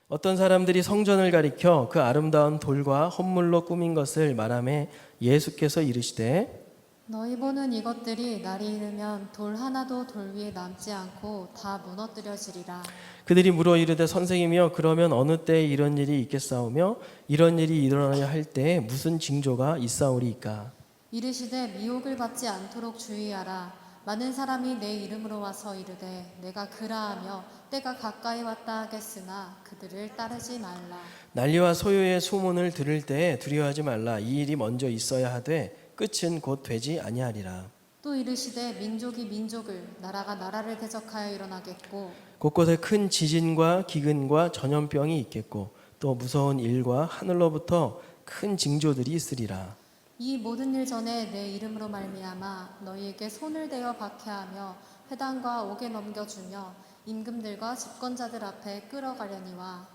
어떤 사람들이 성전을 가리켜 그 아름다운 돌과 헌물로 꾸민 것을 말하매 예수께서 이르시되 너희 보는 이것들이 날이 이르면 돌 하나도 돌 위에 남지 않고 다 무너뜨려지리라. 그들이 물어 이르되 선생이며 그러면 어느 때에 이런 일이 있겠사오며 이런 일이 일어나야 할 때에 무슨 징조가 있사오리이까. 이르시되 미혹을 받지 않도록 주의하라. 많은 사람이 내 이름으로 와서 이르되 내가 그라하며 때가 가까이 왔다 하겠으나 그들을 따르지 말라. 난리와 소요의 소문을 들을 때에 두려워하지 말라. 이 일이 먼저 있어야 하되 끝은 곧 되지 아니하리라. 또 이르시되 민족이 민족을 나라가 나라를 대적하여 일어나겠고 곳곳에 큰 지진과 기근과 전염병이 있겠고 또 무서운 일과 하늘로부터 큰 징조들이 있으리라. 이 모든 일 전에 내 이름으로 말미암아 너희에게 손을 대어 박해하며 회당과 옥에 넘겨주며 임금들과 집권자들 앞에 끌어가려니와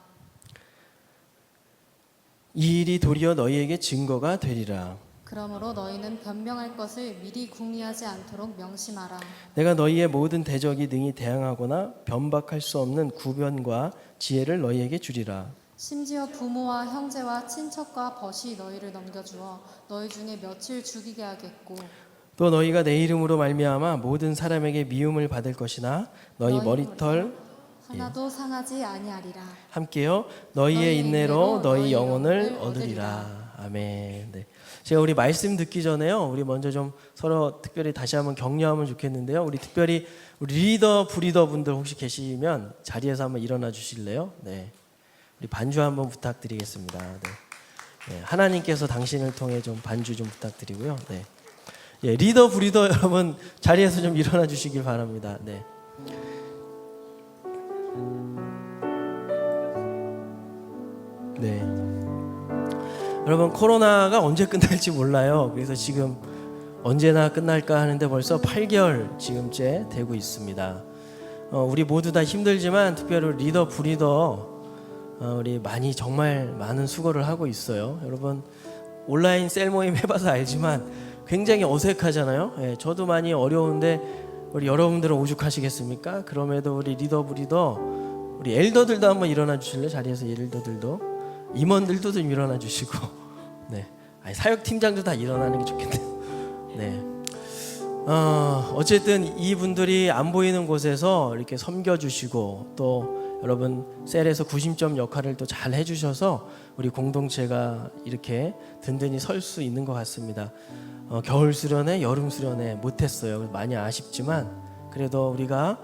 이 일이 도리어 너희에게 증거가 되리라. 그러므로 너희는 변명할 것을 미리 궁리하지 않도록 명심하라. 내가 너희의 모든 대적이 능히 대항하거나 변박할 수 없는 구변과 지혜를 너희에게 주리라. 심지어 부모와 형제와 친척과 벗이 너희를 넘겨주어 너희 중에 며칠 죽이게 하겠고 또 너희가 내 이름으로 말미암아 모든 사람에게 미움을 받을 것이나 너희 머리털 하나도 상하지 아니하리라. 함께요 너희의 인내로 너희 영혼을 얻으리라. 아멘. 네. 제가 우리 말씀 듣기 전에요 우리 먼저 좀 서로 특별히 다시 한번 격려하면 좋겠는데요. 우리 특별히 우리 리더 브리더 분들 혹시 계시면 자리에서 한번 일어나 주실래요? 네. 우리 반주 한번 부탁드리겠습니다. 네. 네. 하나님께서 당신을 통해 좀 반주 좀 부탁드리고요. 네. 예, 리더 브리더 여러분 자리에서 좀 일어나 주시길 바랍니다. 네. 네. 여러분 코로나가 언제 끝날지 몰라요. 그래서 지금 언제나 끝날까 하는데 벌써 8개월 지금째 되고 있습니다. 우리 모두 다 힘들지만 특별히 리더 브리더 우리 많이 정말 많은 수고를 하고 있어요. 여러분 온라인 셀 모임 해봐서 알지만 굉장히 어색하잖아요. 예, 저도 많이 어려운데 우리 여러분들은 오죽하시겠습니까? 그럼에도 우리 리더 브리더 우리 엘더들도 한번 일어나 주실래요? 자리에서 엘더들도 임원들도 좀 일어나 주시고 네. 아니, 사역 팀장도 다 일어나는 게 좋겠네요. 네. 어쨌든 이분들이 안 보이는 곳에서 이렇게 섬겨 주시고 또 여러분 셀에서 구심점 역할을 또 잘 해주셔서 우리 공동체가 이렇게 든든히 설 수 있는 것 같습니다. 겨울 수련회, 여름 수련회 못했어요. 많이 아쉽지만 그래도 우리가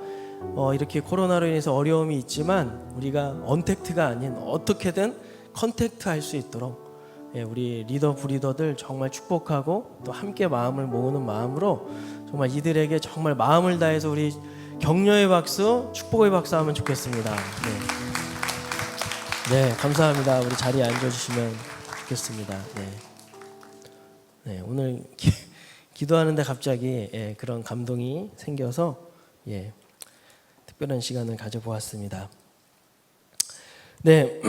이렇게 코로나로 인해서 어려움이 있지만 우리가 언택트가 아닌 어떻게든 컨택트 할 수 있도록 우리 리더 브리더들 정말 축복하고 또 함께 마음을 모으는 마음으로 정말 이들에게 정말 마음을 다해서 우리 격려의 박수, 축복의 박수 하면 좋겠습니다. 네, 감사합니다. 우리 자리에 앉아주시면 좋겠습니다. 네, 오늘 기도하는데 갑자기 그런 감동이 생겨서 특별한 시간을 가져보았습니다. 네,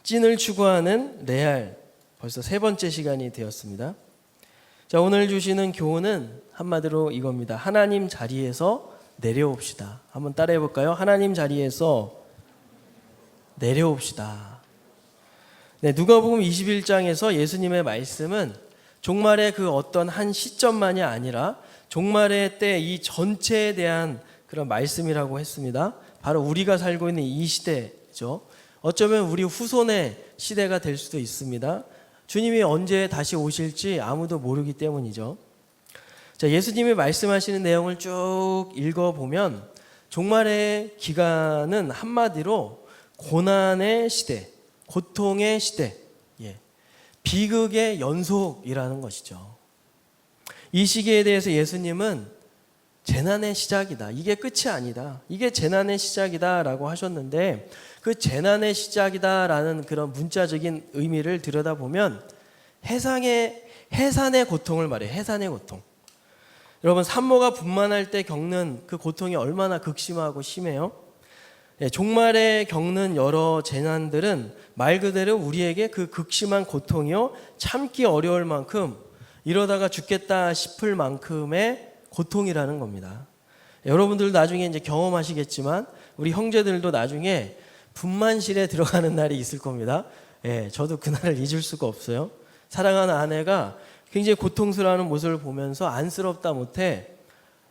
찐을 추구하는 레알 벌써 3번째 시간이 되었습니다. 자, 오늘 주시는 교훈은 한마디로 이겁니다. 하나님 자리에서 내려옵시다. 한번 따라해 볼까요? 하나님 자리에서 내려옵시다. 네, 누가복음 21장에서 예수님의 말씀은 종말의 그 어떤 한 시점만이 아니라 종말의 때 이 전체에 대한 그런 말씀이라고 했습니다. 바로 우리가 살고 있는 이 시대죠. 어쩌면 우리 후손의 시대가 될 수도 있습니다. 주님이 언제 다시 오실지 아무도 모르기 때문이죠. 자, 예수님이 말씀하시는 내용을 쭉 읽어보면 종말의 기간은 한마디로 고난의 시대, 고통의 시대, 비극의 연속이라는 것이죠. 이 시기에 대해서 예수님은 재난의 시작이다. 이게 끝이 아니다. 이게 재난의 시작이다 라고 하셨는데 그 재난의 시작이다라는 그런 문자적인 의미를 들여다보면 해산의 고통을 말해요. 해산의 고통. 여러분 산모가 분만할 때 겪는 그 고통이 얼마나 극심하고 심해요? 종말에 겪는 여러 재난들은 말 그대로 우리에게 그 극심한 고통이요 참기 어려울 만큼 이러다가 죽겠다 싶을 만큼의 고통이라는 겁니다. 여러분들 나중에 이제 경험하시겠지만 우리 형제들도 나중에 분만실에 들어가는 날이 있을 겁니다. 예, 저도 그날을 잊을 수가 없어요. 사랑하는 아내가 굉장히 고통스러워하는 모습을 보면서 안쓰럽다 못해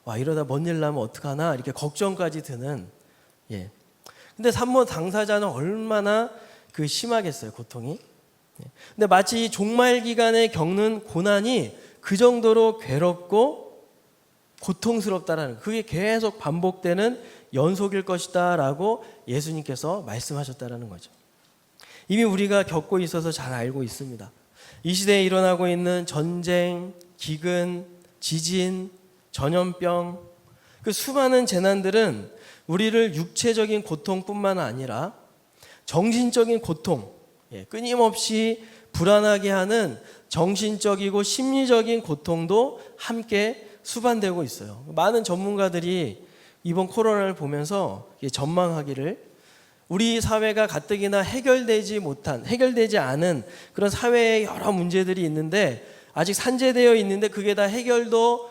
와 이러다 뭔 일 나면 어떡하나 이렇게 걱정까지 드는. 예. 근데 산모 당사자는 얼마나 그 심하겠어요, 고통이. 예. 근데 마치 이 종말 기간에 겪는 고난이 그 정도로 괴롭고 고통스럽다라는, 그게 계속 반복되는 연속일 것이다라고 예수님께서 말씀하셨다라는 거죠. 이미 우리가 겪고 있어서 잘 알고 있습니다. 이 시대에 일어나고 있는 전쟁, 기근, 지진, 전염병, 그 수많은 재난들은 우리를 육체적인 고통뿐만 아니라 정신적인 고통, 끊임없이 불안하게 하는 정신적이고 심리적인 고통도 함께 수반되고 있어요. 많은 전문가들이 이번 코로나를 보면서 전망하기를 우리 사회가 가뜩이나 해결되지 않은 그런 사회의 여러 문제들이 있는데 아직 산재되어 있는데 그게 다 해결도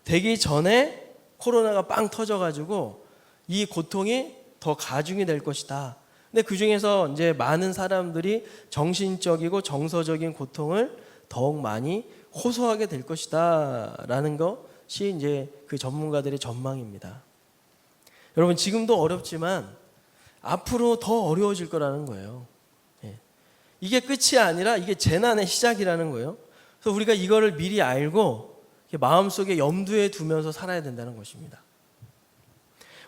되기 전에 코로나가 빵 터져가지고 이 고통이 더 가중이 될 것이다. 근데 그 중에서 이제 많은 사람들이 정신적이고 정서적인 고통을 더욱 많이 호소하게 될 것이다라는 것이 이제 그 전문가들의 전망입니다. 여러분 지금도 어렵지만 앞으로 더 어려워질 거라는 거예요. 이게 끝이 아니라 이게 재난의 시작이라는 거예요. 그래서 우리가 이거를 미리 알고 마음속에 염두에 두면서 살아야 된다는 것입니다.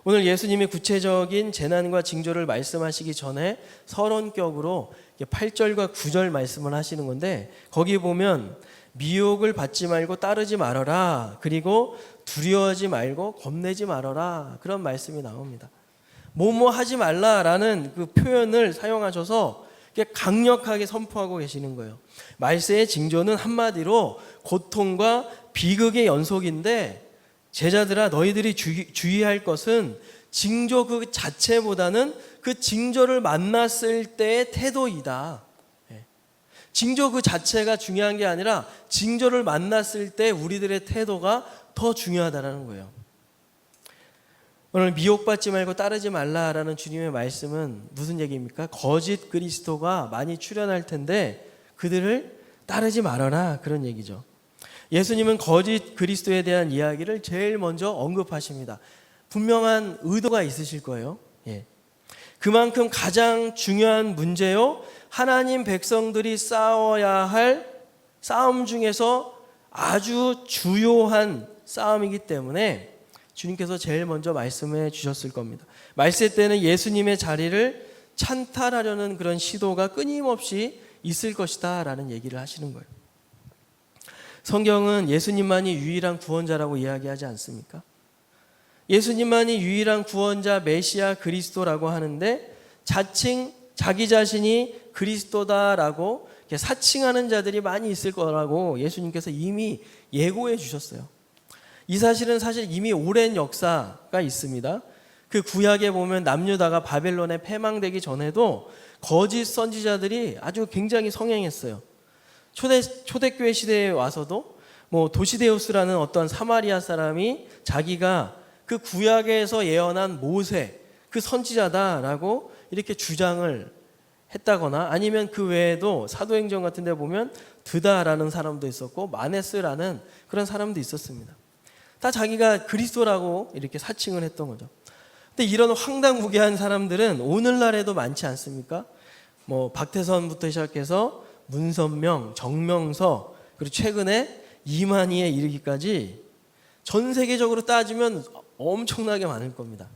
오늘 예수님이 구체적인 재난과 징조를 말씀하시기 전에 서론격으로 8절과 9절 말씀을 하시는 건데 거기 보면 미혹을 받지 말고 따르지 말아라, 그리고 두려워하지 말고 겁내지 말아라, 그런 말씀이 나옵니다. 뭐뭐 하지 말라라는 그 표현을 사용하셔서 강력하게 선포하고 계시는 거예요. 말세의 징조는 한마디로 고통과 비극의 연속인데 제자들아 너희들이 주의할 것은 징조 그 자체보다는 그 징조를 만났을 때의 태도이다. 징조 그 자체가 중요한 게 아니라 징조를 만났을 때 우리들의 태도가 더 중요하다는 거예요. 오늘 미혹받지 말고 따르지 말라라는 주님의 말씀은 무슨 얘기입니까? 거짓 그리스도가 많이 출현할 텐데 그들을 따르지 말아라, 그런 얘기죠. 예수님은 거짓 그리스도에 대한 이야기를 제일 먼저 언급하십니다. 분명한 의도가 있으실 거예요. 그만큼 가장 중요한 문제요, 하나님 백성들이 싸워야 할 싸움 중에서 아주 주요한 싸움이기 때문에 주님께서 제일 먼저 말씀해 주셨을 겁니다. 말세 때는 예수님의 자리를 찬탈하려는 그런 시도가 끊임없이 있을 것이다 라는 얘기를 하시는 거예요. 성경은 예수님만이 유일한 구원자라고 이야기하지 않습니까? 예수님만이 유일한 구원자, 메시아, 그리스도라고 하는데 자칭 자기 자신이 그리스도다라고 사칭하는 자들이 많이 있을 거라고 예수님께서 이미 예고해 주셨어요. 이 사실은 사실 이미 오랜 역사가 있습니다. 그 구약에 보면 남유다가 바벨론에 패망되기 전에도 거짓 선지자들이 아주 굉장히 성행했어요. 초대교회 시대에 와서도 도시데우스라는 어떤 사마리아 사람이 자기가 그 구약에서 예언한 모세, 그 선지자다라고 이렇게 주장을 했다거나, 아니면 그 외에도 사도행전 같은 데 보면 드다라는 사람도 있었고 마네스라는 그런 사람도 있었습니다. 다 자기가 그리스도라고 이렇게 사칭을 했던 거죠. 근데 이런 황당무계한 사람들은 오늘날에도 많지 않습니까? 박태선부터 시작해서 문선명, 정명서, 그리고 최근에 이만희에 이르기까지 전 세계적으로 따지면 엄청나게 많을 겁니다.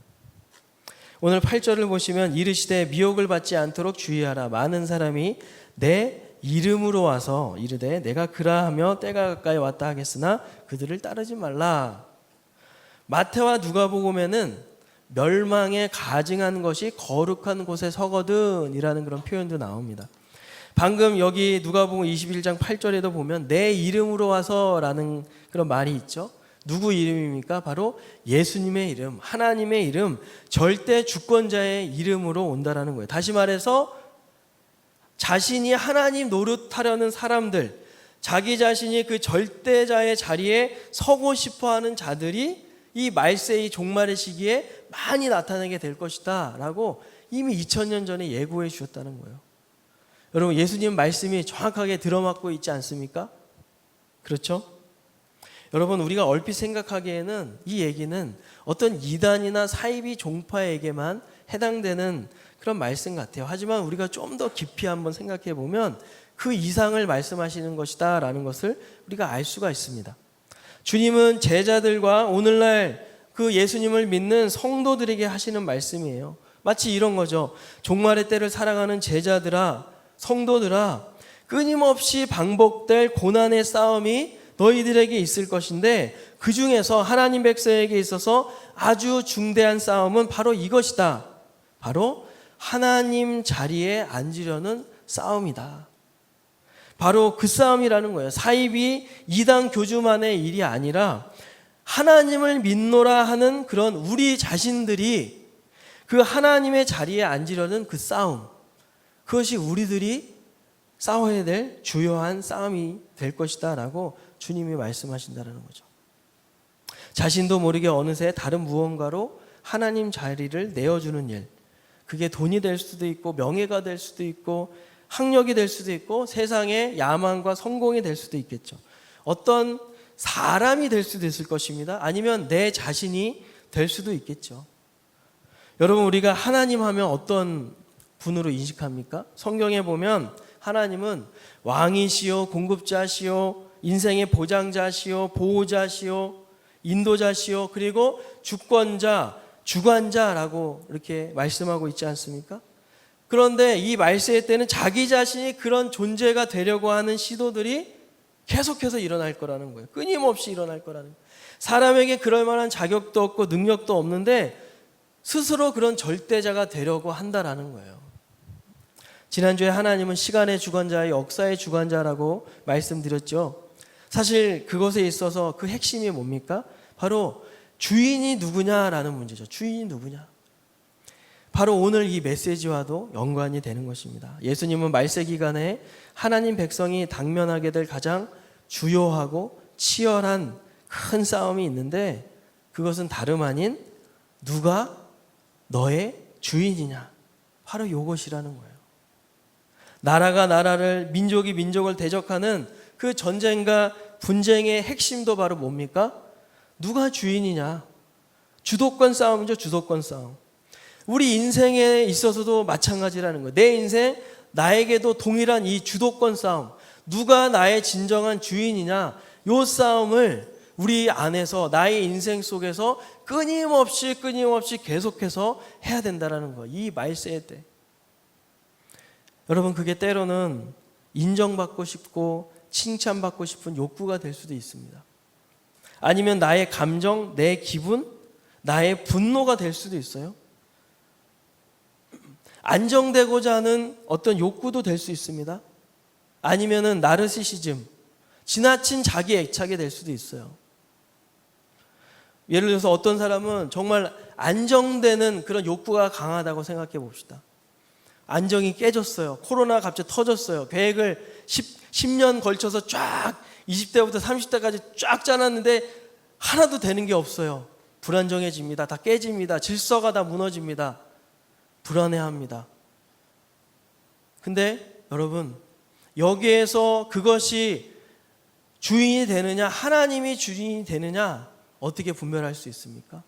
오늘 8절을 보시면 이르시되 미혹을 받지 않도록 주의하라. 많은 사람이 내 이름으로 와서 이르되 내가 그라하며 때가 가까이 왔다 하겠으나 그들을 따르지 말라. 마태와 누가복음에는 멸망에 가증한 것이 거룩한 곳에 서거든 이라는 그런 표현도 나옵니다. 방금 여기 누가복음 21장 8절에도 보면 내 이름으로 와서 라는 그런 말이 있죠. 누구 이름입니까? 바로 예수님의 이름, 하나님의 이름, 절대 주권자의 이름으로 온다라는 거예요. 다시 말해서 자신이 하나님 노릇하려는 사람들, 자기 자신이 그 절대자의 자리에 서고 싶어하는 자들이 이 말세의 종말의 시기에 많이 나타나게 될 것이다 라고 이미 2000년 전에 예고해 주셨다는 거예요. 여러분, 예수님 말씀이 정확하게 들어맞고 있지 않습니까? 그렇죠? 여러분, 우리가 얼핏 생각하기에는 이 얘기는 어떤 이단이나 사이비 종파에게만 해당되는 그런 말씀 같아요. 하지만 우리가 좀 더 깊이 한번 생각해 보면 그 이상을 말씀하시는 것이다 라는 것을 우리가 알 수가 있습니다. 주님은 제자들과 오늘날 그 예수님을 믿는 성도들에게 하시는 말씀이에요. 마치 이런 거죠. 종말의 때를 살아가는 제자들아, 성도들아, 끊임없이 반복될 고난의 싸움이 너희들에게 있을 것인데 그 중에서 하나님 백성에게 있어서 아주 중대한 싸움은 바로 이것이다. 바로 하나님 자리에 앉으려는 싸움이다. 바로 그 싸움이라는 거예요. 사이비 이단 교주만의 일이 아니라 하나님을 믿노라 하는 그런 우리 자신들이 그 하나님의 자리에 앉으려는 그 싸움, 그것이 우리들이 싸워야 될 주요한 싸움이 될 것이다 라고 주님이 말씀하신다는 거죠. 자신도 모르게 어느새 다른 무언가로 하나님 자리를 내어주는 일, 그게 돈이 될 수도 있고 명예가 될 수도 있고 학력이 될 수도 있고 세상의 야망과 성공이 될 수도 있겠죠. 어떤 사람이 될 수도 있을 것입니다. 아니면 내 자신이 될 수도 있겠죠. 여러분, 우리가 하나님 하면 어떤 분으로 인식합니까? 성경에 보면 하나님은 왕이시요, 공급자시요, 인생의 보장자시요, 보호자시요, 인도자시요, 그리고 주권자, 주관자라고 이렇게 말씀하고 있지 않습니까? 그런데 이 말세의 때는 자기 자신이 그런 존재가 되려고 하는 시도들이 계속해서 일어날 거라는 거예요. 끊임없이 일어날 거라는 거예요. 사람에게 그럴 만한 자격도 없고 능력도 없는데 스스로 그런 절대자가 되려고 한다라는 거예요. 지난주에 하나님은 시간의 주관자의 역사의 주관자라고 말씀드렸죠. 사실 그것에 있어서 그 핵심이 뭡니까? 바로 주인이 누구냐라는 문제죠. 주인이 누구냐? 바로 오늘 이 메시지와도 연관이 되는 것입니다. 예수님은 말세 기간에 하나님 백성이 당면하게 될 가장 주요하고 치열한 큰 싸움이 있는데 그것은 다름 아닌 누가 너의 주인이냐? 바로 이것이라는 거예요. 나라가 나라를, 민족이 민족을 대적하는 그 전쟁과 분쟁의 핵심도 바로 뭡니까? 누가 주인이냐? 주도권 싸움이죠. 주도권 싸움. 우리 인생에 있어서도 마찬가지라는 거예요. 내 인생, 나에게도 동일한 이 주도권 싸움. 누가 나의 진정한 주인이냐? 이 싸움을 우리 안에서 나의 인생 속에서 끊임없이 계속해서 해야 된다는 거예요. 이 말세의 때. 여러분, 그게 때로는 인정받고 싶고 칭찬받고 싶은 욕구가 될 수도 있습니다. 아니면 나의 감정, 내 기분, 나의 분노가 될 수도 있어요. 안정되고자 하는 어떤 욕구도 될 수 있습니다. 아니면은 나르시시즘, 지나친 자기 애착이 될 수도 있어요. 예를 들어서 어떤 사람은 정말 안정되는 그런 욕구가 강하다고 생각해 봅시다. 안정이 깨졌어요. 코로나 갑자기 터졌어요. 계획을 10년 걸쳐서 쫙 20대부터 30대까지 쫙 짜놨는데 하나도 되는 게 없어요. 불안정해집니다. 다 깨집니다. 질서가 다 무너집니다. 불안해합니다. 근데 여러분, 여기에서 그것이 주인이 되느냐, 하나님이 주인이 되느냐, 어떻게 분별할 수 있습니까?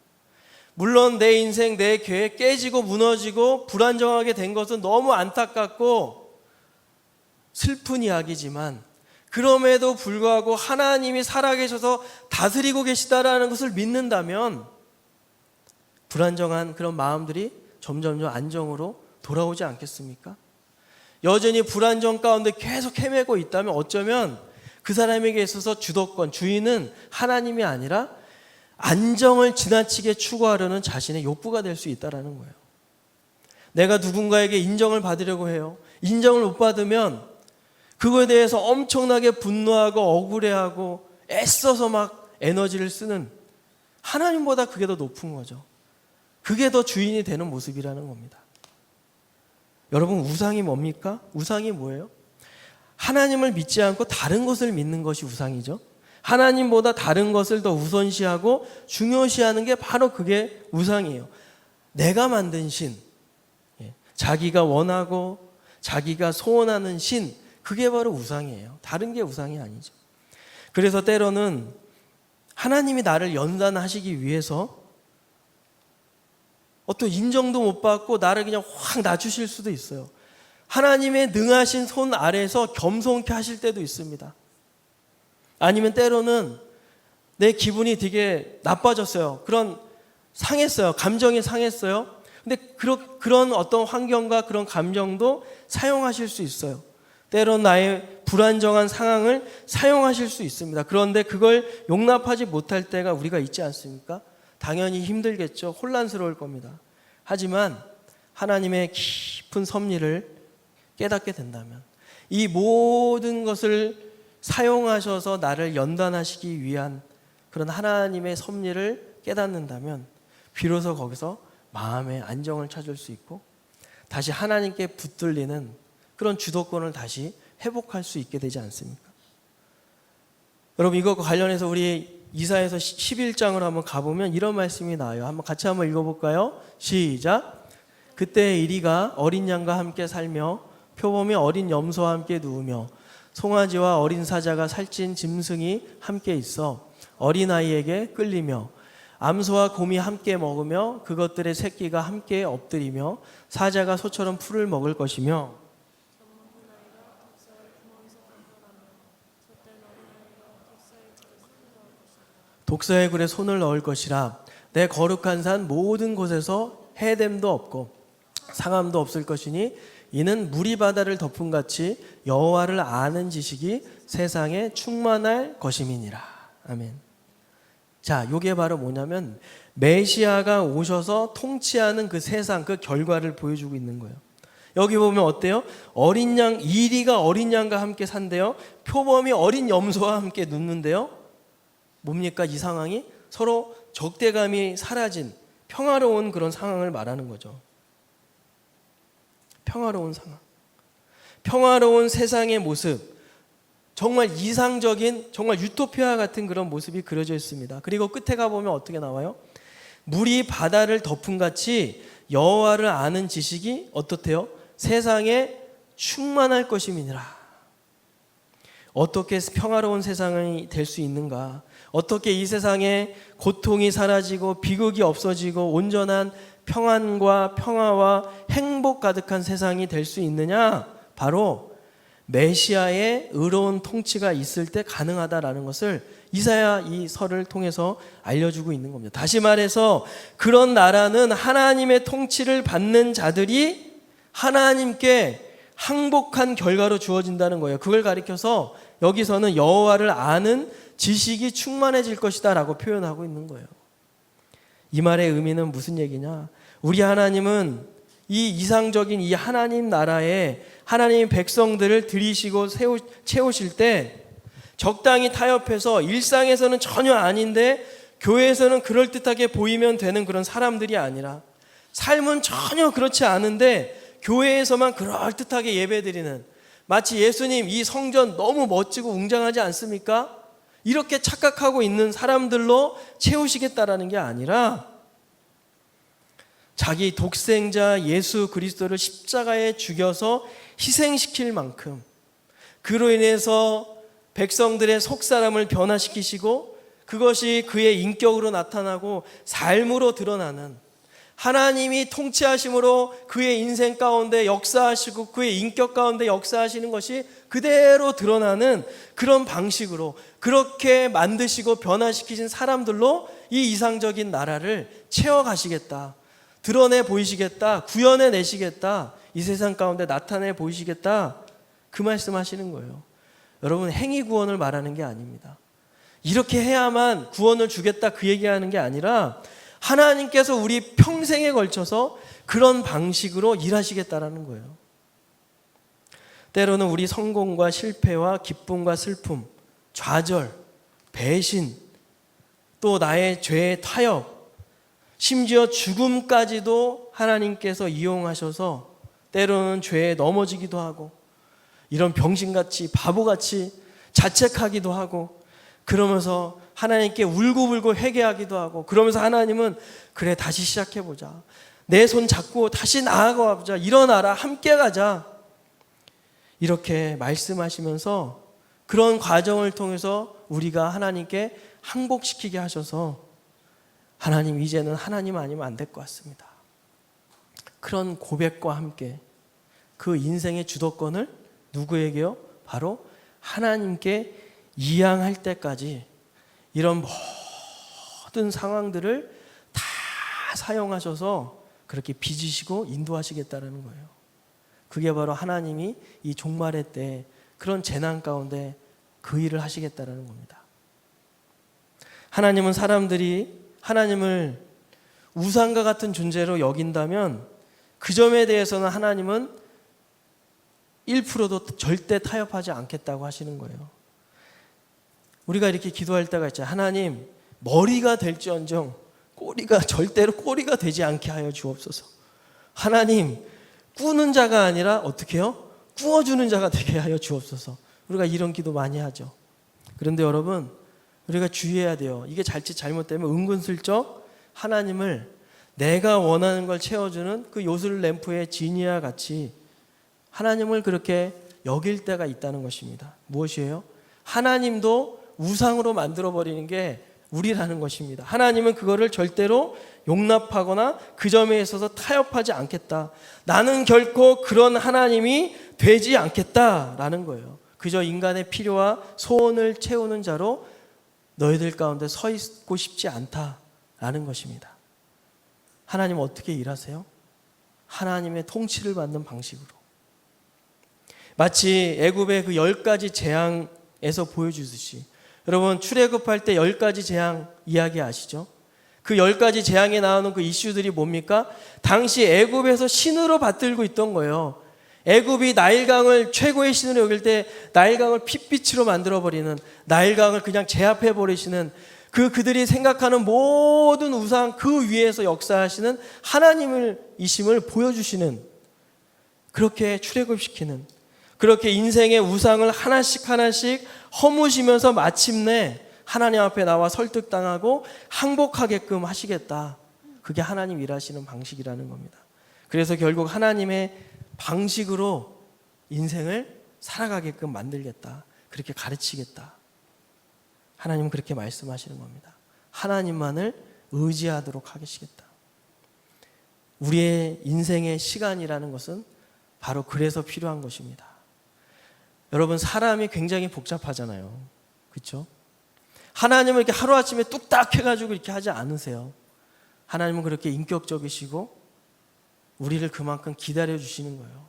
물론 내 인생, 내 계획 깨지고 무너지고 불안정하게 된 것은 너무 안타깝고 슬픈 이야기지만 그럼에도 불구하고 하나님이 살아계셔서 다스리고 계시다라는 것을 믿는다면 불안정한 그런 마음들이 점점 안정으로 돌아오지 않겠습니까? 여전히 불안정 가운데 계속 헤매고 있다면 어쩌면 그 사람에게 있어서 주도권, 주인은 하나님이 아니라 안정을 지나치게 추구하려는 자신의 욕구가 될 수 있다는 거예요. 내가 누군가에게 인정을 받으려고 해요. 인정을 못 받으면 그거에 대해서 엄청나게 분노하고 억울해하고 애써서 막 에너지를 쓰는, 하나님보다 그게 더 높은 거죠. 그게 더 주인이 되는 모습이라는 겁니다. 여러분, 우상이 뭡니까? 우상이 뭐예요? 하나님을 믿지 않고 다른 것을 믿는 것이 우상이죠. 하나님보다 다른 것을 더 우선시하고 중요시하는 게 바로 그게 우상이에요. 내가 만든 신, 자기가 원하고 자기가 소원하는 신, 그게 바로 우상이에요. 다른 게 우상이 아니죠. 그래서 때로는 하나님이 나를 연단하시기 위해서 어떤 인정도 못 받고 나를 그냥 확 낮추실 수도 있어요. 하나님의 능하신 손 아래에서 겸손케 하실 때도 있습니다. 아니면 때로는 내 기분이 되게 나빠졌어요. 상했어요. 감정이 상했어요. 근데 그런 어떤 환경과 그런 감정도 사용하실 수 있어요. 때론 나의 불안정한 상황을 사용하실 수 있습니다. 그런데 그걸 용납하지 못할 때가 우리가 있지 않습니까? 당연히 힘들겠죠. 혼란스러울 겁니다. 하지만 하나님의 깊은 섭리를 깨닫게 된다면, 이 모든 것을 사용하셔서 나를 연단하시기 위한 그런 하나님의 섭리를 깨닫는다면 비로소 거기서 마음의 안정을 찾을 수 있고 다시 하나님께 붙들리는 그런 주도권을 다시 회복할 수 있게 되지 않습니까? 여러분, 이것과 관련해서 우리 이사야서 11장을 한번 가보면 이런 말씀이 나와요. 한번 같이 한번 읽어볼까요? 시작. 그때 이리가 어린 양과 함께 살며 표범이 어린 염소와 함께 누우며 송아지와 어린 사자가 살찐 짐승이 함께 있어 어린아이에게 끌리며 암소와 곰이 함께 먹으며 그것들의 새끼가 함께 엎드리며 사자가 소처럼 풀을 먹을 것이며 독사의 굴에 손을 넣을 것이라. 내 거룩한 산 모든 곳에서 해됨도 없고 상함도 없을 것이니 이는 물이 바다를 덮음같이 여호와를 아는 지식이 세상에 충만할 것임이니라. 아멘. 자, 이게 바로 뭐냐면 메시아가 오셔서 통치하는 그 세상, 그 결과를 보여주고 있는 거예요. 여기 보면 어때요? 어린 양, 이리가 어린 양과 함께 산대요. 표범이 어린 염소와 함께 눕는데요. 뭡니까? 이 상황이 서로 적대감이 사라진 평화로운 그런 상황을 말하는 거죠. 평화로운 상황, 평화로운 세상의 모습, 정말 이상적인, 정말 유토피아 같은 그런 모습이 그려져 있습니다. 그리고 끝에 가보면 어떻게 나와요? 물이 바다를 덮음같이 여호와를 아는 지식이 어떻대요? 세상에 충만할 것임이니라. 어떻게 평화로운 세상이 될 수 있는가? 어떻게 이 세상에 고통이 사라지고 비극이 없어지고 온전한 평안과 평화와 행복 가득한 세상이 될 수 있느냐? 바로 메시아의 의로운 통치가 있을 때 가능하다라는 것을 이사야 이 설을 통해서 알려주고 있는 겁니다. 다시 말해서 그런 나라는 하나님의 통치를 받는 자들이 하나님께 항복한 결과로 주어진다는 거예요. 그걸 가리켜서 여기서는 여호와를 아는 지식이 충만해질 것이다 라고 표현하고 있는 거예요. 이 말의 의미는 무슨 얘기냐? 우리 하나님은 이 이상적인 이 하나님 나라에 하나님의 백성들을 들이시고 채우실 때 적당히 타협해서 일상에서는 전혀 아닌데 교회에서는 그럴듯하게 보이면 되는 그런 사람들이 아니라 삶은 전혀 그렇지 않은데 교회에서만 그럴듯하게 예배드리는, 마치 예수님 이 성전 너무 멋지고 웅장하지 않습니까? 이렇게 착각하고 있는 사람들로 채우시겠다라는 게 아니라 자기 독생자 예수 그리스도를 십자가에 죽여서 희생시킬 만큼 그로 인해서 백성들의 속사람을 변화시키시고 그것이 그의 인격으로 나타나고 삶으로 드러나는, 하나님이 통치하심으로 그의 인생 가운데 역사하시고 그의 인격 가운데 역사하시는 것이 그대로 드러나는 그런 방식으로 그렇게 만드시고 변화시키신 사람들로 이 이상적인 나라를 채워가시겠다, 드러내 보이시겠다, 구현해 내시겠다, 이 세상 가운데 나타내 보이시겠다, 그 말씀하시는 거예요. 여러분, 행위 구원을 말하는 게 아닙니다. 이렇게 해야만 구원을 주겠다 그 얘기하는 게 아니라 하나님께서 우리 평생에 걸쳐서 그런 방식으로 일하시겠다라는 거예요. 때로는 우리 성공과 실패와 기쁨과 슬픔, 좌절, 배신, 또 나의 죄의 타협, 심지어 죽음까지도 하나님께서 이용하셔서 때로는 죄에 넘어지기도 하고 이런 병신같이 바보같이 자책하기도 하고 그러면서 하나님께 울고불고 회개하기도 하고, 그러면서 하나님은 그래 다시 시작해보자, 내 손 잡고 다시 나아가보자, 일어나라, 함께 가자, 이렇게 말씀하시면서 그런 과정을 통해서 우리가 하나님께 항복시키게 하셔서 하나님, 이제는 하나님 아니면 안 될 것 같습니다, 그런 고백과 함께 그 인생의 주도권을 누구에게요? 바로 하나님께 이양할 때까지 이런 모든 상황들을 다 사용하셔서 그렇게 빚으시고 인도하시겠다는 거예요. 그게 바로 하나님이 이 종말의 때 그런 재난 가운데 그 일을 하시겠다는 겁니다. 하나님은 사람들이 하나님을 우상과 같은 존재로 여긴다면 그 점에 대해서는 하나님은 1%도 절대 타협하지 않겠다고 하시는 거예요. 우리가 이렇게 기도할 때가 있잖아요. 하나님, 머리가 될지언정 절대로 꼬리가 되지 않게 하여 주옵소서. 하나님, 꾸는 자가 아니라 어떻게 해요? 꾸어주는 자가 되게 하여 주옵소서. 우리가 이런 기도 많이 하죠. 그런데 여러분, 우리가 주의해야 돼요. 이게 자칫 잘못되면 은근슬쩍 하나님을 내가 원하는 걸 채워주는 그 요술 램프의 지니와 같이 하나님을 그렇게 여길 때가 있다는 것입니다. 무엇이에요? 하나님도 우상으로 만들어버리는 게 우리라는 것입니다. 하나님은 그거를 절대로 용납하거나 그 점에 있어서 타협하지 않겠다. 나는 결코 그런 하나님이 되지 않겠다라는 거예요. 그저 인간의 필요와 소원을 채우는 자로 너희들 가운데 서 있고 싶지 않다라는 것입니다. 하나님은 어떻게 일하세요? 하나님의 통치를 받는 방식으로. 마치 애굽의 그 10가지 재앙에서 보여주듯이, 여러분 출애굽할 때 10가지 재앙 이야기 아시죠? 그 10가지 재앙에 나오는 그 이슈들이 뭡니까? 당시 애굽에서 신으로 받들고 있던 거예요. 애굽이 나일강을 최고의 신으로 여길 때 나일강을 핏빛으로 만들어버리는, 나일강을 그냥 제압해버리시는 그들이 생각하는 모든 우상 그 위에서 역사하시는 하나님을 이심을 보여주시는, 그렇게 출애굽시키는, 그렇게 인생의 우상을 하나씩 하나씩 허무시면서 마침내 하나님 앞에 나와 설득당하고 항복하게끔 하시겠다. 그게 하나님 일하시는 방식이라는 겁니다. 그래서 결국 하나님의 방식으로 인생을 살아가게끔 만들겠다, 그렇게 가르치겠다. 하나님은 그렇게 말씀하시는 겁니다. 하나님만을 의지하도록 하시겠다. 우리의 인생의 시간이라는 것은 바로 그래서 필요한 것입니다. 여러분, 사람이 굉장히 복잡하잖아요. 그렇죠? 하나님은 이렇게 하루아침에 뚝딱 해가지고 이렇게 하지 않으세요. 하나님은 그렇게 인격적이시고 우리를 그만큼 기다려주시는 거예요.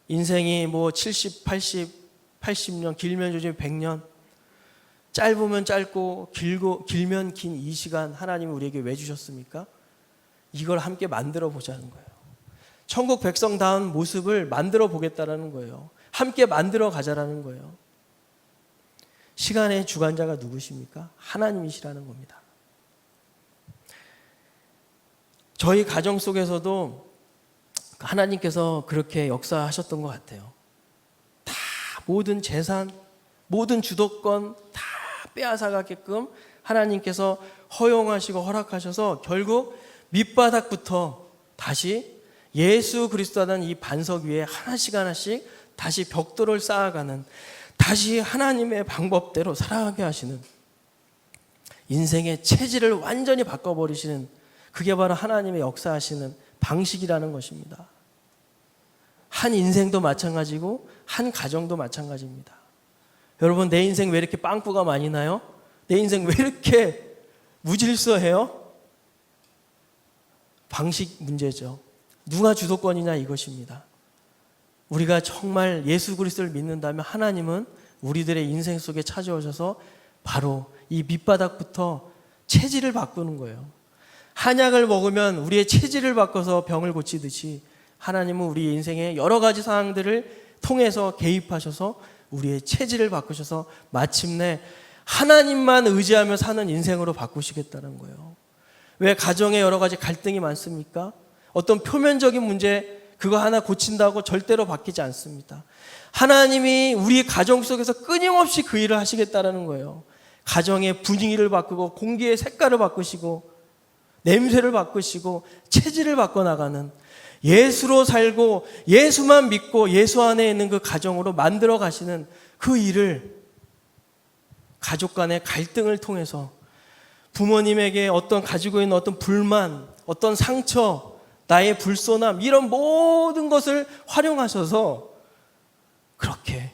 인생이 뭐 70, 80, 80년, 길면 요즘 100년, 짧으면 짧고 길면 긴 이 시간 하나님이 우리에게 왜 주셨습니까? 이걸 함께 만들어 보자는 거예요. 천국 백성다운 모습을 만들어 보겠다라는 거예요. 함께 만들어 가자라는 거예요. 시간의 주관자가 누구십니까? 하나님이시라는 겁니다. 저희 가정 속에서도 하나님께서 그렇게 역사하셨던 것 같아요. 다 모든 재산, 모든 주도권 다 빼앗아가게끔 하나님께서 허용하시고 허락하셔서 결국 밑바닥부터 다시 예수 그리스도라는 이 반석 위에 하나씩 하나씩 다시 벽돌을 쌓아가는, 다시 하나님의 방법대로 살아가게 하시는, 인생의 체질을 완전히 바꿔버리시는, 그게 바로 하나님의 역사하시는 방식이라는 것입니다. 한 인생도 마찬가지고 한 가정도 마찬가지입니다. 여러분, 내 인생 왜 이렇게 빵꾸가 많이 나요? 내 인생 왜 이렇게 무질서해요? 방식 문제죠. 누가 주도권이냐 이것입니다. 우리가 정말 예수 그리스도를 믿는다면 하나님은 우리들의 인생 속에 찾아오셔서 바로 이 밑바닥부터 체질을 바꾸는 거예요. 한약을 먹으면 우리의 체질을 바꿔서 병을 고치듯이 하나님은 우리 인생의 여러 가지 상황들을 통해서 개입하셔서 우리의 체질을 바꾸셔서 마침내 하나님만 의지하며 사는 인생으로 바꾸시겠다는 거예요. 왜 가정에 여러 가지 갈등이 많습니까? 어떤 표면적인 문제, 그거 하나 고친다고 절대로 바뀌지 않습니다. 하나님이 우리 가정 속에서 끊임없이 그 일을 하시겠다라는 거예요. 가정의 분위기를 바꾸고 공기의 색깔을 바꾸시고 냄새를 바꾸시고 체질을 바꿔나가는, 예수로 살고 예수만 믿고 예수 안에 있는 그 가정으로 만들어 가시는 그 일을 가족 간의 갈등을 통해서 부모님에게 어떤 가지고 있는 어떤 불만, 어떤 상처, 나의 불손함, 이런 모든 것을 활용하셔서 그렇게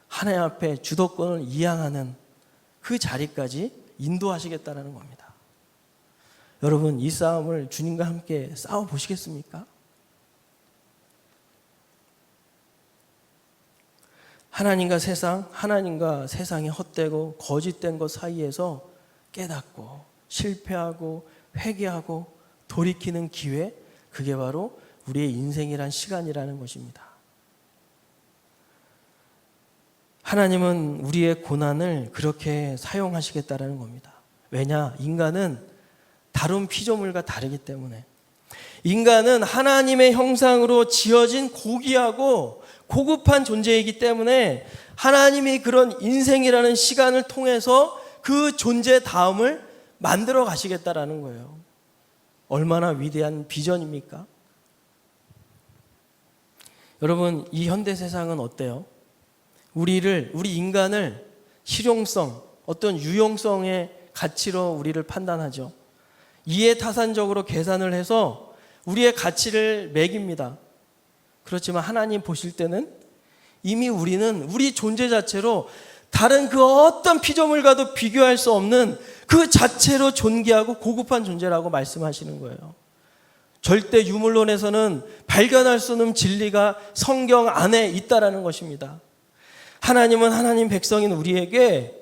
하나님 앞에 주도권을 이양하는 그 자리까지 인도하시겠다는 겁니다. 여러분, 이 싸움을 주님과 함께 싸워 보시겠습니까? 하나님과 세상의 헛되고 거짓된 것 사이에서 깨닫고 실패하고 회개하고 돌이키는 기회, 그게 바로 우리의 인생이란 시간이라는 것입니다. 하나님은 우리의 고난을 그렇게 사용하시겠다는 겁니다. 왜냐? 인간은 다른 피조물과 다르기 때문에. 인간은 하나님의 형상으로 지어진 고귀하고 고급한 존재이기 때문에 하나님이 그런 인생이라는 시간을 통해서 그 존재 다음을 만들어 가시겠다라는 거예요. 얼마나 위대한 비전입니까? 여러분, 이 현대 세상은 어때요? 우리 인간을 실용성, 어떤 유용성의 가치로 우리를 판단하죠. 이해타산적으로 계산을 해서 우리의 가치를 매깁니다. 그렇지만 하나님 보실 때는 이미 우리는 우리 존재 자체로 다른 그 어떤 피조물과도 비교할 수 없는 그 자체로 존귀하고 고급한 존재라고 말씀하시는 거예요. 절대 유물론에서는 발견할 수 없는 진리가 성경 안에 있다라는 것입니다. 하나님은 하나님 백성인 우리에게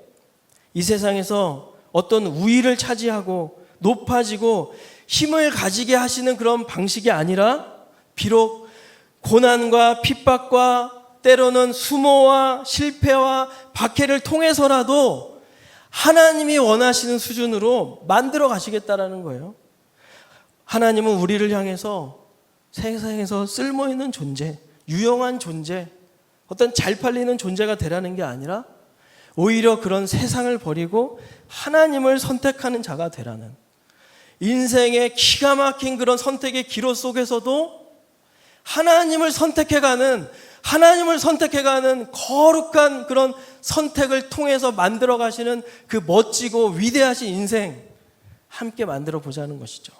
이 세상에서 어떤 우위를 차지하고 높아지고 힘을 가지게 하시는 그런 방식이 아니라, 비록 고난과 핍박과 때로는 수모와 실패와 박해를 통해서라도 하나님이 원하시는 수준으로 만들어 가시겠다라는 거예요. 하나님은 우리를 향해서 세상에서 쓸모있는 존재, 유용한 존재, 어떤 잘 팔리는 존재가 되라는 게 아니라 오히려 그런 세상을 버리고 하나님을 선택하는 자가 되라는, 인생의 기가 막힌 그런 선택의 기로 속에서도 하나님을 선택해가는 거룩한 그런 선택을 통해서 만들어 가시는 그 멋지고 위대하신 인생 함께 만들어 보자는 것이죠.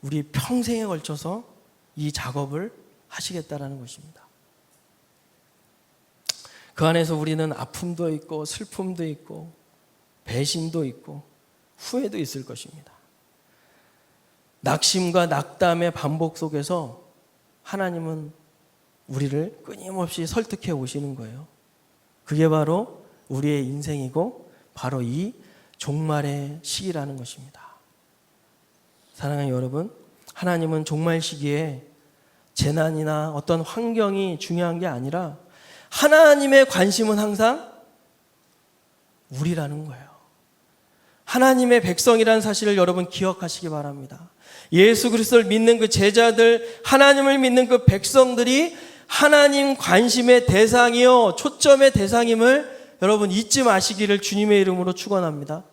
우리 평생에 걸쳐서 이 작업을 하시겠다라는 것입니다. 그 안에서 우리는 아픔도 있고 슬픔도 있고 배신도 있고 후회도 있을 것입니다. 낙심과 낙담의 반복 속에서 하나님은 우리를 끊임없이 설득해 오시는 거예요. 그게 바로 우리의 인생이고 바로 이 종말의 시기라는 것입니다. 사랑하는 여러분, 하나님은 종말 시기에 재난이나 어떤 환경이 중요한 게 아니라 하나님의 관심은 항상 우리라는 거예요. 하나님의 백성이라는 사실을 여러분 기억하시기 바랍니다. 예수 그리스도를 믿는 그 제자들, 하나님을 믿는 그 백성들이 하나님 관심의 대상이요, 초점의 대상임을 여러분 잊지 마시기를 주님의 이름으로 축원합니다.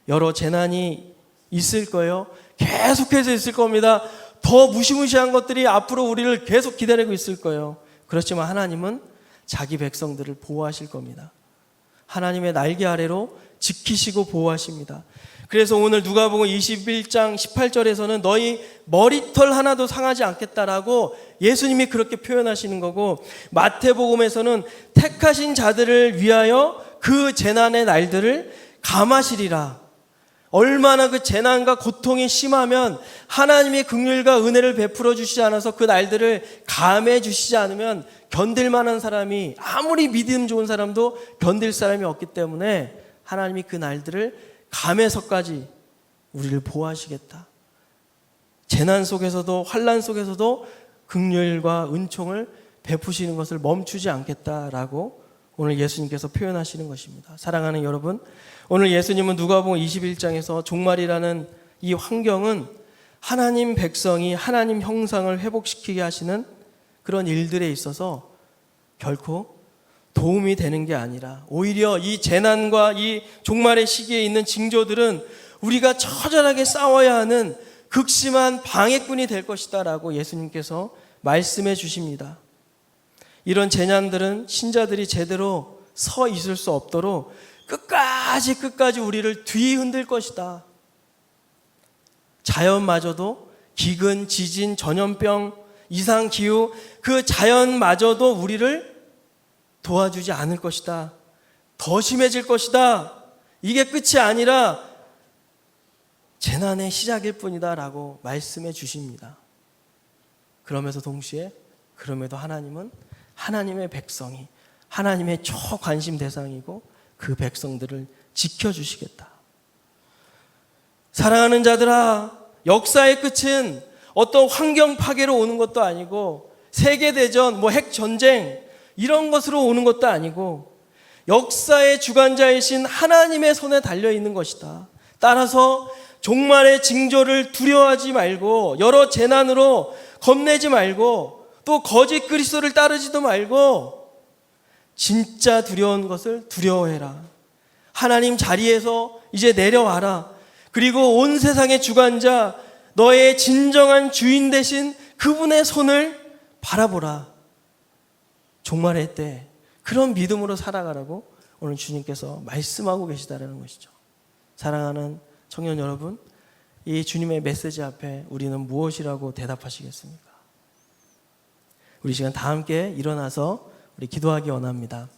여러 재난이 있을 거예요. 계속해서 있을 겁니다. 더 무시무시한 것들이 앞으로 우리를 계속 기다리고 있을 거예요. 그렇지만 하나님은 자기 백성들을 보호하실 겁니다. 하나님의 날개 아래로 지키시고 보호하십니다. 그래서 오늘 누가복음 21장 18절에서는 너희 머리털 하나도 상하지 않겠다라고 예수님이 그렇게 표현하시는 거고, 마태복음에서는 택하신 자들을 위하여 그 재난의 날들을 감하시리라. 얼마나 그 재난과 고통이 심하면 하나님의 긍휼과 은혜를 베풀어 주시지 않아서 그 날들을 감해 주시지 않으면 견딜 만한 사람이, 아무리 믿음 좋은 사람도 견딜 사람이 없기 때문에 하나님이 그 날들을 감해서까지 우리를 보호하시겠다. 재난 속에서도 환난 속에서도 긍휼과 은총을 베푸시는 것을 멈추지 않겠다라고 오늘 예수님께서 표현하시는 것입니다. 사랑하는 여러분, 오늘 예수님은 누가복음 21장에서 종말이라는 이 환경은 하나님 백성이 하나님 형상을 회복시키게 하시는 그런 일들에 있어서 결코 도움이 되는 게 아니라 오히려 이 재난과 이 종말의 시기에 있는 징조들은 우리가 처절하게 싸워야 하는 극심한 방해꾼이 될 것이다 라고 예수님께서 말씀해 주십니다. 이런 재난들은 신자들이 제대로 서 있을 수 없도록 끝까지 우리를 뒤흔들 것이다. 자연마저도 기근, 지진, 전염병, 이상기후 그 자연마저도 우리를 도와주지 않을 것이다. 더 심해질 것이다. 이게 끝이 아니라 재난의 시작일 뿐이다 라고 말씀해 주십니다. 그러면서 동시에 그럼에도 하나님은 하나님의 백성이 하나님의 초관심 대상이고 그 백성들을 지켜주시겠다. 사랑하는 자들아, 역사의 끝은 어떤 환경 파괴로 오는 것도 아니고 세계대전, 핵전쟁 이런 것으로 오는 것도 아니고 역사의 주관자이신 하나님의 손에 달려있는 것이다. 따라서 종말의 징조를 두려워하지 말고 여러 재난으로 겁내지 말고 또 거짓 그리스도를 따르지도 말고 진짜 두려운 것을 두려워해라. 하나님 자리에서 이제 내려와라. 그리고 온 세상의 주관자 너의 진정한 주인 되신 그분의 손을 바라보라. 종말의 때 그런 믿음으로 살아가라고 오늘 주님께서 말씀하고 계시다는 것이죠. 사랑하는 청년 여러분, 이 주님의 메시지 앞에 우리는 무엇이라고 대답하시겠습니까? 우리 시간 다 함께 일어나서 우리 기도하기 원합니다.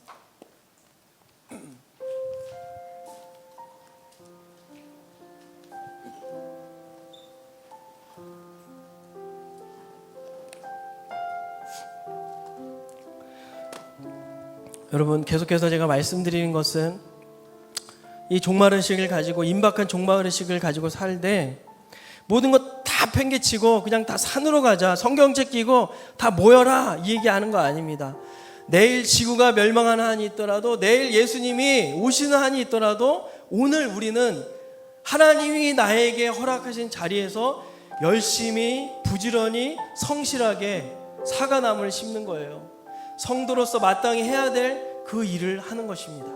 여러분, 계속해서 제가 말씀드리는 것은 이 종말의식을 가지고 임박한 종말의식을 가지고 살되 모든 것 다 팽개치고 그냥 다 산으로 가자, 성경책 끼고 다 모여라 이 얘기하는 거 아닙니다. 내일 지구가 멸망하는 한이 있더라도 내일 예수님이 오시는 한이 있더라도 오늘 우리는 하나님이 나에게 허락하신 자리에서 열심히 부지런히 성실하게 사과나무를 심는 거예요. 성도로서 마땅히 해야 될 그 일을 하는 것입니다.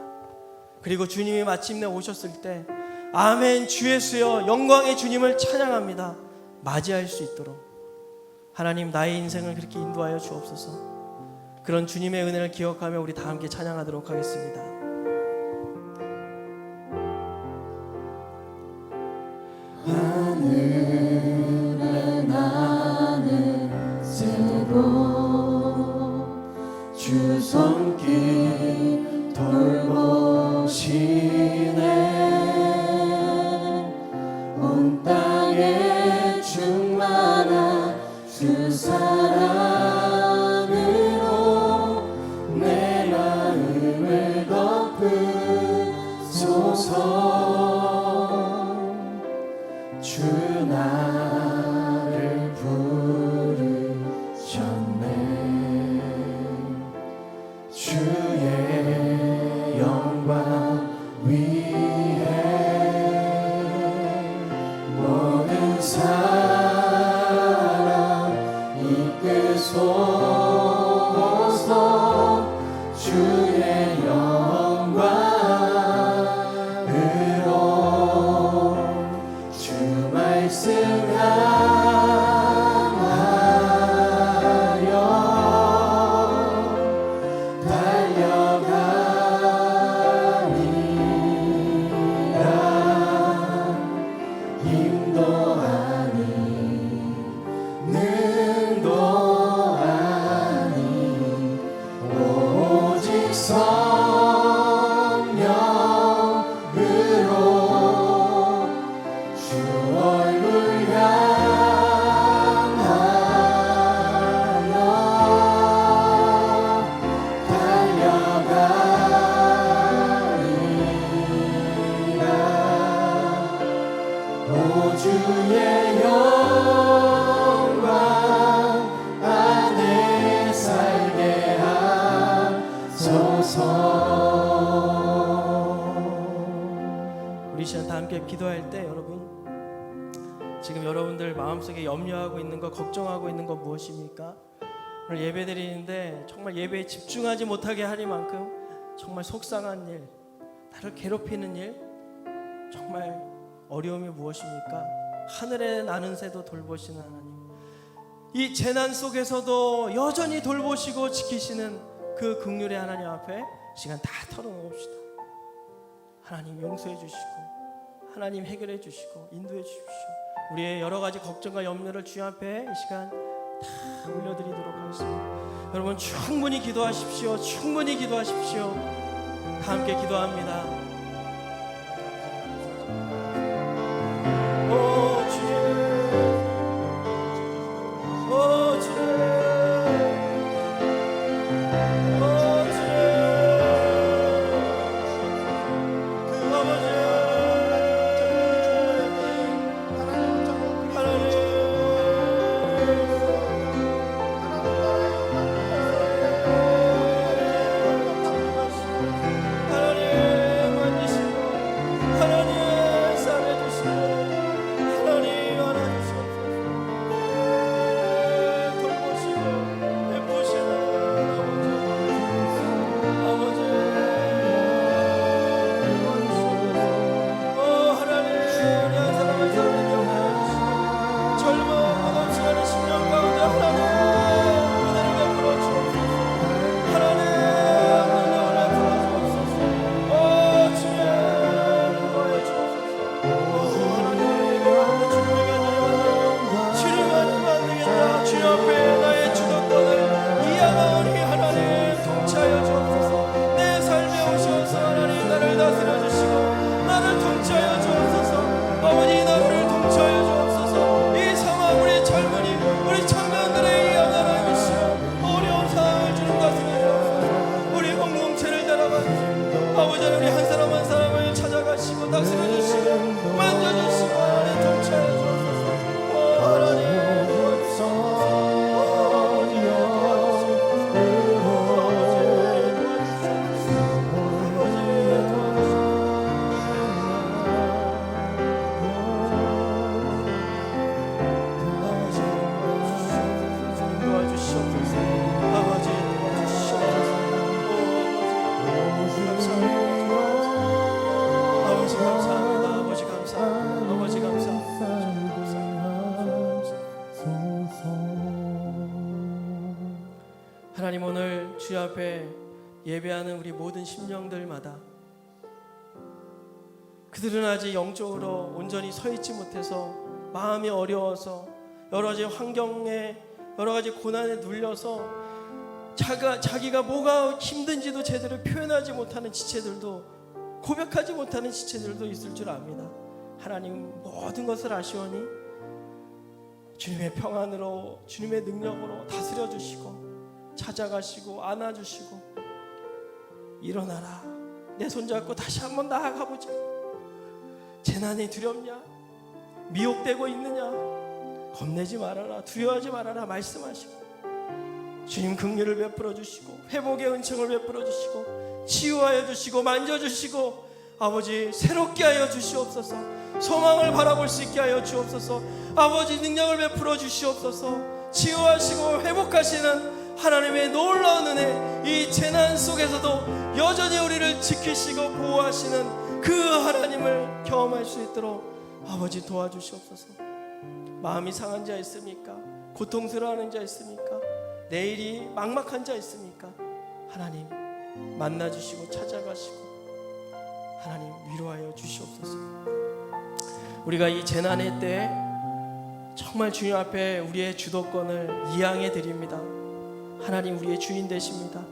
그리고 주님이 마침내 오셨을 때 아멘 주 예수여 영광의 주님을 찬양합니다. 맞이할 수 있도록 하나님 나의 인생을 그렇게 인도하여 주옵소서. 그런 주님의 은혜를 기억하며 우리 다 함께 찬양하도록 하겠습니다. 하늘에 나는 새고 주 손길 돌보시네. 온 땅에 충만한 주 사랑으로 내 마음을 덮으소서. 주 나를 부르셨네. 주의 영광 위에 모든 사람 이끄소서. 주의 영광으로 주 말씀 향하여 달려가리라. 힘도 아니 능도 아니 오직 성령으로 주 얼굴 향하여 달려가리라. 오 주의 영광 안에 살게 하소서. 우리 시간 다 함께 기도할 때 여러분 지금 여러분들 마음속에 염려하고 있는 거, 걱정하고 있는 거 무엇입니까? 오늘 예배 드리는데 정말 예배에 집중하지 못하게 하리만큼 정말 속상한 일, 나를 괴롭히는 일, 정말 어려움이 무엇입니까? 하늘에 나는 새도 돌보시는 하나님, 이 재난 속에서도 여전히 돌보시고 지키시는 그 긍휼의 하나님 앞에 시간 다 털어놓읍시다. 하나님 용서해 주시고, 하나님 해결해 주시고, 인도해 주십시오. 우리의 여러 가지 걱정과 염려를 주님 앞에 이 시간 다 올려드리도록 하겠습니다. 여러분 충분히 기도하십시오. 충분히 기도하십시오. 다 함께 기도합니다. 오 주님, 오 주님, 오 주님, 그 아버지 하나님, 오늘 주 앞에 예배하는 우리 모든 심령들마다 그들은 아직 영적으로 온전히 서 있지 못해서 마음이 어려워서 여러 가지 환경에 여러 가지 고난에 눌려서 자기가 뭐가 힘든지도 제대로 표현하지 못하는 지체들도, 고백하지 못하는 지체들도 있을 줄 압니다. 하나님 모든 것을 아시오니 주님의 평안으로, 주님의 능력으로 다스려 주시고 찾아가시고 안아주시고, 일어나라, 내 손잡고 다시 한번 나아가보자, 재난이 두렵냐, 미혹되고 있느냐, 겁내지 말아라, 두려워하지 말아라 말씀하시고, 주님 긍휼을 베풀어 주시고 회복의 은총을 베풀어 주시고 치유하여 주시고 만져주시고, 아버지 새롭게 하여 주시옵소서. 소망을 바라볼 수 있게 하여 주옵소서. 아버지 능력을 베풀어 주시옵소서. 치유하시고 회복하시는 하나님의 놀라운 은혜, 이 재난 속에서도 여전히 우리를 지키시고 보호하시는 그 하나님을 경험할 수 있도록 아버지 도와주시옵소서. 마음이 상한 자 있습니까? 고통스러워하는 자 있습니까? 내일이 막막한 자 있습니까? 하나님 만나주시고 찾아가시고 하나님 위로하여 주시옵소서. 우리가 이 재난의 때에 정말 주님 앞에 우리의 주도권을 이양해 드립니다. 하나님 우리의 주인 되십니다.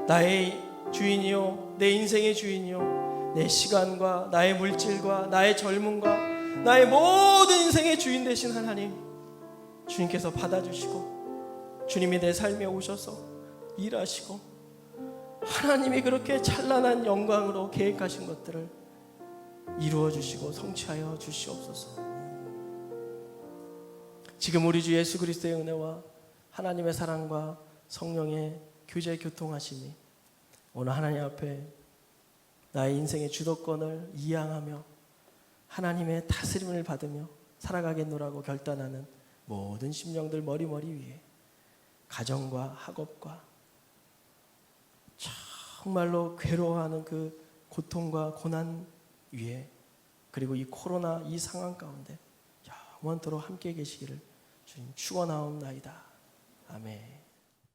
나의 주인이요, 내 인생의 주인이요, 내 시간과 나의 물질과 나의 젊음과 나의 모든 인생의 주인 되신 하나님, 주님께서 받아주시고 주님이 내 삶에 오셔서 일하시고 하나님이 그렇게 찬란한 영광으로 계획하신 것들을 이루어 주시고 성취하여 주시옵소서. 지금 우리 주 예수 그리스도의 은혜와 하나님의 사랑과 성령의 교제 교통하심이 오늘 하나님 앞에 나의 인생의 주도권을 이양하며 하나님의 다스림을 받으며 살아가겠노라고 결단하는 모든 심령들 머리머리 위에 가정과 학업과 정말로 괴로워하는 그 고통과 고난 위에 그리고 이 코로나 이 상황 가운데 영원토록 함께 계시기를 주님 축원하옵나이다. 아멘.